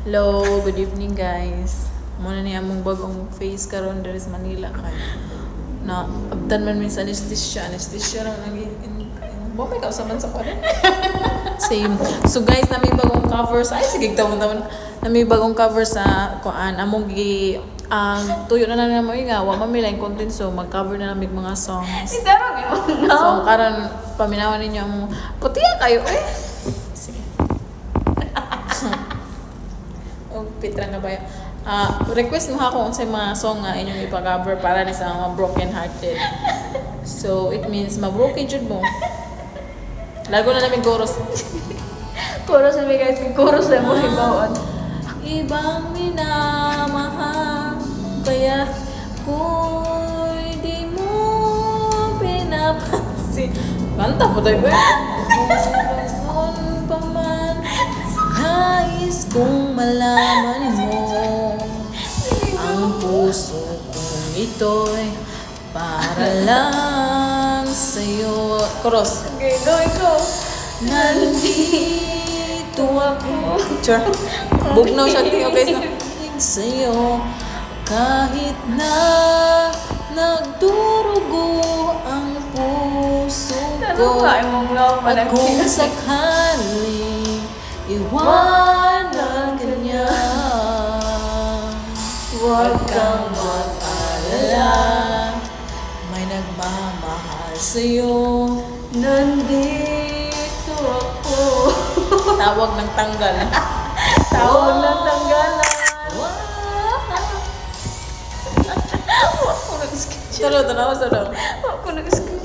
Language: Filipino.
Hello, good evening guys. Muna niya among bagong face karon diri sa Manila kay na abdan man min sa anesthesia ra lagi. Bo may kausaban sa pala. Same. So guys, nami bagong cover sa ay sige tawon-tawon. Nami bagong cover sa kuan among gi tuyo na lang mo nga wa mamilain content so mag-cover na namig mga songs. Idarong yun, no? So karon paminawan ninyo among putiya kayo eh. Sige. Pitrang ka ba? Request mo ako sa mga song nga inyong ipag-cover para ni sa mga broken hearted. So, it means ma-broken jud mo. Lago na namin chorus. Chorus na may guys, chorus na mo ibawon. Ibang minamahal, kaya ko'y di mo pinapansin. Kanta po tayo ba? Kung pa man, nais kong malaman mo ang puso kong ito'y para lang sa'yo. Chorus. Okay, go. Nandito ako. Sure. Bugnaw siya. Okay, so. Sa'yo kahit na nagdurugo ang puso ko. At kung sakali iwanan ka niya, huwag kang mag-alala, may nagmamahal sa'yo. Nandito ako. Tawag ng tanggal. Tawag ng tanggalan. Talo. Ako nag-sketch.